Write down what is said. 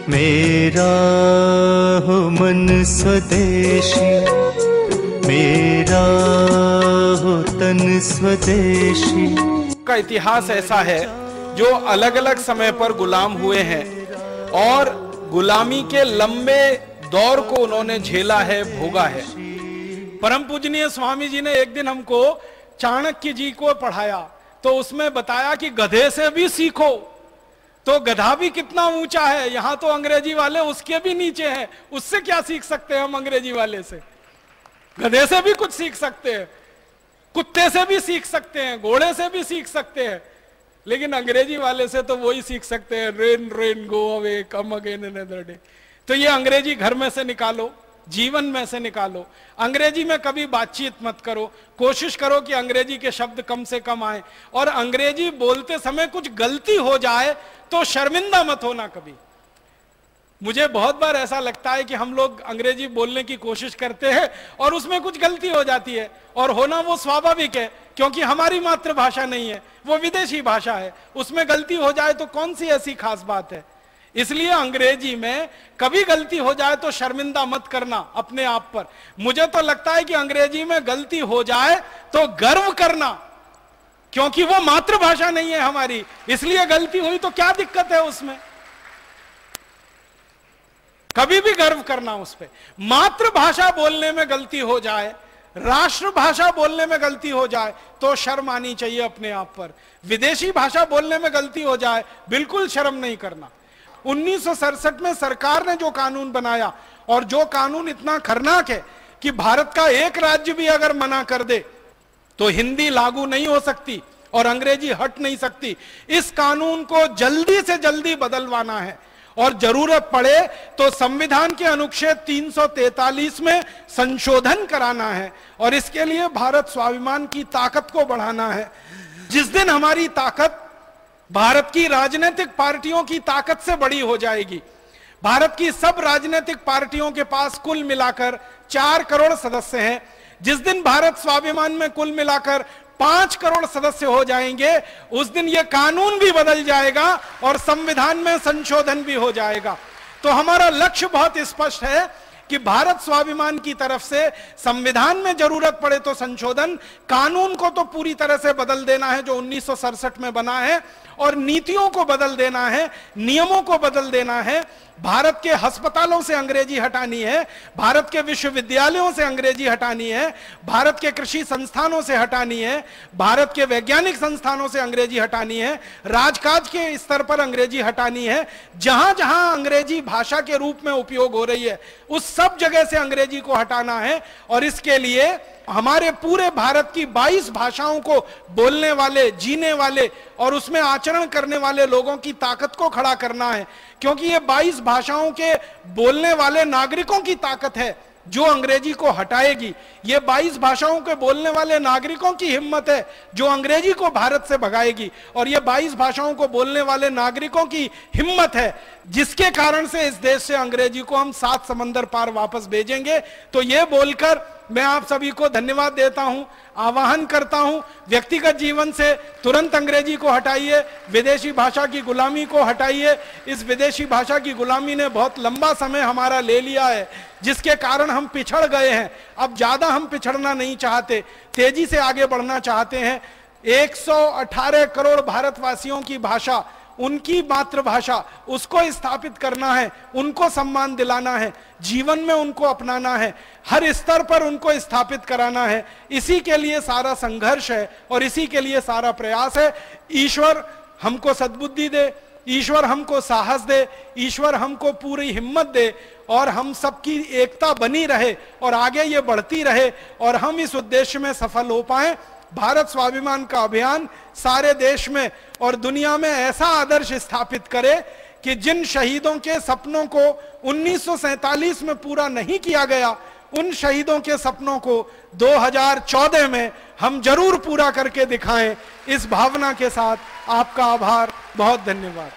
मेरा हो मन स्वदेशी, मेरा हो तन स्वदेशी। का इतिहास ऐसा है जो अलग अलग समय पर गुलाम हुए हैं और गुलामी के लंबे दौर को उन्होंने झेला है, भोगा है। परम पूजनीय स्वामी जी ने एक दिन हमको चाणक्य जी को पढ़ाया तो उसमें बताया कि गधे से भी सीखो। तो गधा भी कितना ऊंचा है, यहां तो अंग्रेजी वाले उसके भी नीचे हैं। उससे क्या सीख सकते हैं हम अंग्रेजी वाले से? गधे से भी कुछ सीख सकते हैं, कुत्ते से भी सीख सकते हैं, घोड़े से भी सीख सकते हैं, लेकिन अंग्रेजी वाले से तो वही सीख सकते हैं, rain rain go away come again another day. तो ये अंग्रेजी घर में से निकालो, जीवन में से निकालो। अंग्रेजी में कभी बातचीत मत करो, कोशिश करो कि अंग्रेजी के शब्द कम से कम आए, और अंग्रेजी बोलते समय कुछ गलती हो जाए तो शर्मिंदा मत होना कभी। मुझे बहुत बार ऐसा लगता है कि हम लोग अंग्रेजी बोलने की कोशिश करते हैं और उसमें कुछ गलती हो जाती है, और होना वो स्वाभाविक है क्योंकि हमारी मातृभाषा नहीं है, वो विदेशी भाषा है। उसमें गलती हो जाए तो कौन सी ऐसी खास बात है? इसलिए अंग्रेजी में कभी गलती हो जाए तो शर्मिंदा मत करना अपने आप पर। मुझे तो लगता है कि अंग्रेजी में गलती हो जाए तो गर्व करना, क्योंकि वो मातृभाषा नहीं है हमारी, इसलिए गलती हुई तो क्या दिक्कत है उसमें? कभी भी गर्व करना उस पे। मातृभाषा बोलने में गलती हो जाए, राष्ट्रभाषा बोलने में गलती हो जाए तो शर्म आनी चाहिए अपने आप पर। विदेशी भाषा बोलने में गलती हो जाए बिल्कुल शर्म नहीं करना। 1967 में सरकार ने जो कानून बनाया, और जो कानून इतना खतरनाक है कि भारत का एक राज्य भी अगर मना कर दे तो हिंदी लागू नहीं हो सकती और अंग्रेजी हट नहीं सकती। इस कानून को जल्दी से जल्दी बदलवाना है, और जरूरत पड़े तो संविधान के अनुच्छेद 343 में संशोधन कराना है, और इसके लिए भारत स्वाभिमान की ताकत को बढ़ाना है। जिस दिन हमारी ताकत भारत की राजनीतिक पार्टियों की ताकत से बड़ी हो जाएगी, भारत की सब राजनीतिक पार्टियों के पास कुल मिलाकर 4 करोड़ सदस्य हैं, जिस दिन भारत स्वाभिमान में कुल मिलाकर 5 करोड़ सदस्य हो जाएंगे, उस दिन यह कानून भी बदल जाएगा और संविधान में संशोधन भी हो जाएगा। तो हमारा लक्ष्य बहुत स्पष्ट है कि भारत स्वाभिमान की तरफ से संविधान में जरूरत पड़े तो संशोधन, कानून को तो पूरी तरह से बदल देना है जो 1967 में बना है, और नीतियों को बदल देना है, नियमों को बदल देना है। भारत के अस्पतालों से अंग्रेजी हटानी है, भारत के विश्वविद्यालयों से अंग्रेजी हटानी है, भारत के कृषि संस्थानों से हटानी है, भारत के वैज्ञानिक संस्थानों से अंग्रेजी हटानी है, राजकाज के स्तर पर अंग्रेजी हटानी है। जहां जहां अंग्रेजी भाषा के रूप में उपयोग हो रही है उस सब जगह से अंग्रेजी को हटाना है, और इसके लिए हमारे पूरे भारत की 22 भाषाओं को बोलने वाले, जीने वाले और उसमें आचरण करने वाले लोगों की ताकत को खड़ा करना है, क्योंकि ये 22 भाषाओं के बोलने वाले नागरिकों की ताकत है जो अंग्रेजी को हटाएगी। ये 22 भाषाओं के बोलने वाले नागरिकों की हिम्मत है जो अंग्रेजी को भारत से भगाएगी, और ये 22 भाषाओं को बोलने वाले नागरिकों की हिम्मत है जिसके कारण से इस देश से अंग्रेजी को हम 7 समंदर पार वापस भेजेंगे। तो ये बोलकर मैं आप सभी को धन्यवाद देता हूं, आह्वान करता हूं, व्यक्तिगत जीवन से तुरंत अंग्रेजी को हटाइए, विदेशी भाषा की गुलामी को हटाइए। इस विदेशी भाषा की गुलामी ने बहुत लंबा समय हमारा ले लिया है, जिसके कारण हम पिछड़ गए हैं। अब ज्यादा हम पिछड़ना नहीं चाहते, तेजी से आगे बढ़ना चाहते हैं। 118 करोड़ भारतवासियों की भाषा, उनकी मातृभाषा, उसको स्थापित करना है, उनको सम्मान दिलाना है, जीवन में उनको अपनाना है, हर स्तर पर उनको स्थापित कराना है। इसी के लिए सारा संघर्ष है और इसी के लिए सारा प्रयास है। ईश्वर हमको सद्बुद्धि दे, ईश्वर हमको साहस दे, ईश्वर हमको पूरी हिम्मत दे, और हम सबकी एकता बनी रहे और आगे ये बढ़ती रहे, और हम इस उद्देश्य में सफल हो पाए। भारत स्वाभिमान का अभियान सारे देश में और दुनिया में ऐसा आदर्श स्थापित करे कि जिन शहीदों के सपनों को 1947 में पूरा नहीं किया गया, उन शहीदों के सपनों को 2014 में हम जरूर पूरा करके दिखाएं। इस भावना के साथ आपका आभार, बहुत धन्यवाद।